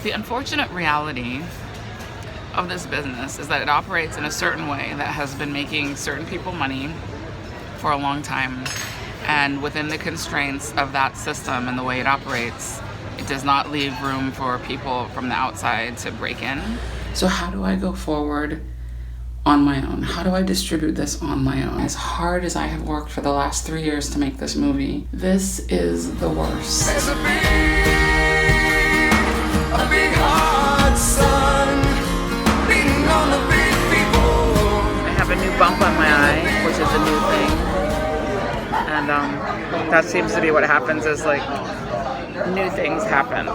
The unfortunate reality of this business is that it operates in a certain way that has been making certain people money for a long time. And within the constraints of that system and the way it operates, it does not leave room for people from the outside to break in. So how do I go forward on my own? How do I distribute this on my own? As hard as I have worked for the last 3 years to make this movie, this is the worst. There's a big hard sun beating on the big people. I have a new bump on my eye, which is a new thing. And that seems to be what happens is like new things happen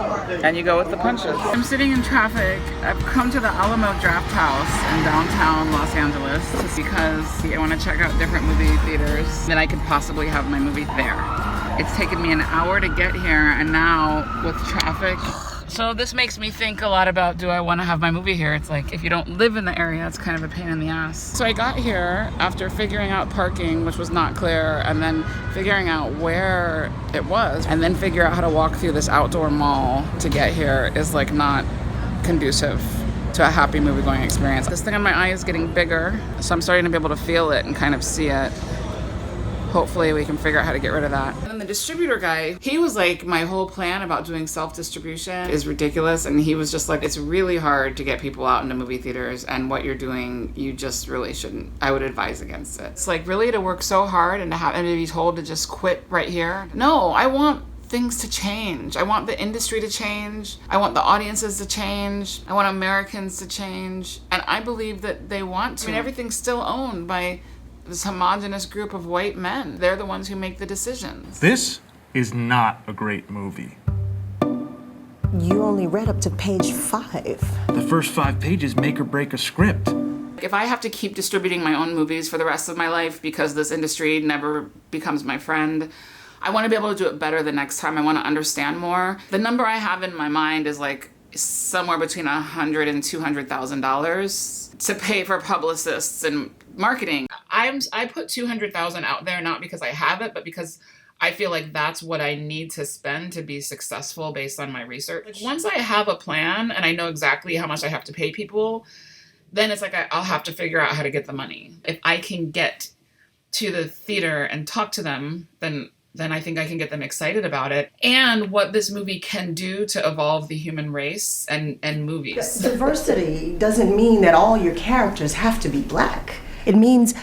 and you go with the punches. I'm sitting in traffic. I've come to the Alamo Draft House in downtown Los Angeles because I want to check out different movie theaters that I could possibly have my movie there. It's taken me an hour to get here, and now with traffic. So this makes me think a lot about, do I want to have my movie here? It's like, if you don't live in the area, it's kind of a pain in the ass. So I got here after figuring out parking, which was not clear, and then figuring out where it was, and then figure out how to walk through this outdoor mall to get here is like not conducive to a happy movie going experience. This thing on my eye is getting bigger, so I'm starting to be able to feel it and kind of see it. Hopefully we can figure out how to get rid of that. And then the distributor guy, he was like, my whole plan about doing self-distribution is ridiculous. And he was just like, it's really hard to get people out into movie theaters, and what you're doing, you just really shouldn't. I would advise against it. It's like, really, to work so hard and to be told to just quit right here? No, I want things to change. I want the industry to change. I want the audiences to change. I want Americans to change. And I believe that they want to. I mean, everything's still owned by this homogeneous group of white men. They're the ones who make the decisions. This is not a great movie. You only read up to page 5. The first 5 pages make or break a script. If I have to keep distributing my own movies for the rest of my life because this industry never becomes my friend, I want to be able to do it better the next time. I want to understand more. The number I have in my mind is like somewhere between $100,000 and $200,000 to pay for publicists and marketing. I put $200,000 out there not because I have it, but because I feel like that's what I need to spend to be successful based on my research. Like, once I have a plan and I know exactly how much I have to pay people, then it's like I'll have to figure out how to get the money. If I can get to the theater and talk to them, then I think I can get them excited about it and what this movie can do to evolve the human race and movies. Diversity doesn't mean that all your characters have to be black. It means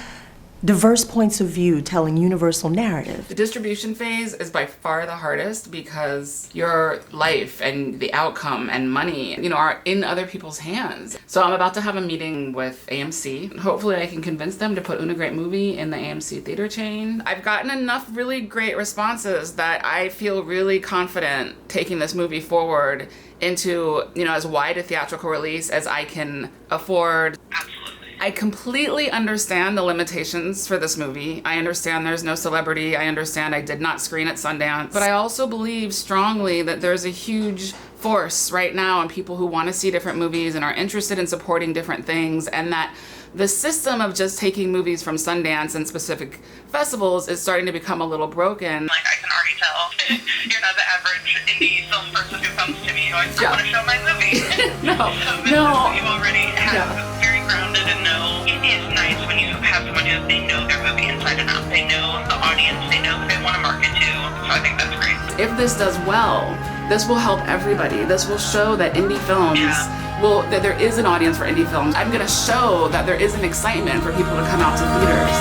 diverse points of view telling universal narrative. The distribution phase is by far the hardest because your life and the outcome and money, are in other people's hands. So I'm about to have a meeting with AMC. Hopefully I can convince them to put Una Great Movie in the AMC theater chain. I've gotten enough really great responses that I feel really confident taking this movie forward into, as wide a theatrical release as I can afford. I completely understand the limitations for this movie. I understand there's no celebrity. I understand I did not screen at Sundance. But I also believe strongly that there's a huge force right now in people who want to see different movies and are interested in supporting different things, and that the system of just taking movies from Sundance and specific festivals is starting to become a little broken. Like, I can already tell you're not the average indie film person who comes to me going, I want to show my movie. No. You already have very grounded and know. It is nice when you have someone who they know their movie inside and out. They know the audience. They know who they want to market to. So I think that's great. If this does well, this will help everybody. This will show that indie films, that there is an audience for indie films. I'm gonna show that there is an excitement for people to come out to theaters.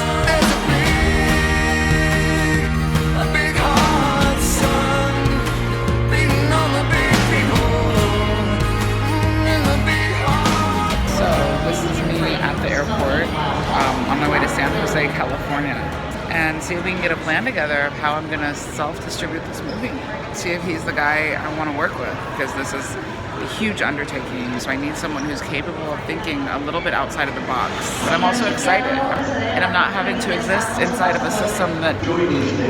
So this is me at the airport on my way to San Jose, California, and see if we can get a plan together of how I'm gonna self-distribute this movie. See if he's the guy I want to work with, because this is a huge undertaking, so I need someone who's capable of thinking a little bit outside of the box. But I'm also excited, and I'm not having to exist inside of a system that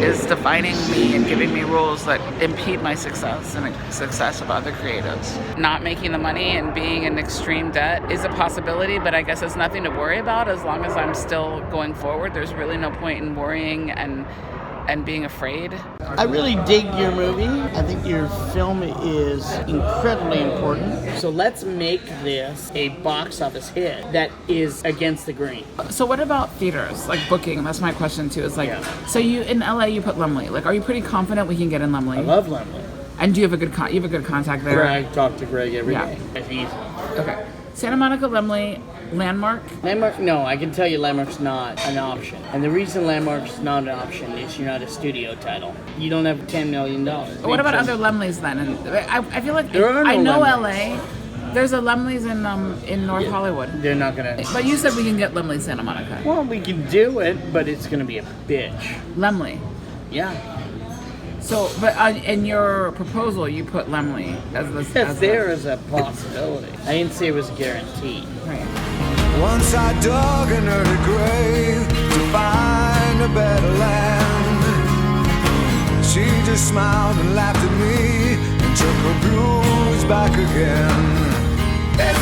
is defining me and giving me rules that impede my success and the success of other creatives. Not making the money and being in extreme debt is a possibility, but I guess it's nothing to worry about as long as I'm still going forward. There's really no point in worrying and and being afraid. I really dig your movie. I think your film is incredibly important. So let's make this a box office hit that is against the grain. So what about theaters, like booking? That's my question too. Is like, so you in LA, you put Lumley. Like, are you pretty confident we can get in Lumley? I love Lemley. And do you have a good contact there? Greg, talk to Greg every day. It's easy. Okay. Santa Monica, Lumley, Landmark. Landmark, no, I can tell you Landmark's not an option. And the reason Landmark's not an option is you're not a studio title. You don't have $10 million. What about other Lumleys then? And I feel like There are no I know Lumleys. LA. There's a Lumley's in North Hollywood. They're not gonna. But you said we can get Lumley Santa Monica. Well, we can do it, but it's gonna be a bitch. Lumley. Yeah. So, but in your proposal, you put Lumley as the. That's there as a possibility. I didn't say it was guaranteed. Right. Once I dug an early grave to find a better land. She just smiled and laughed at me and took her blues back again. There's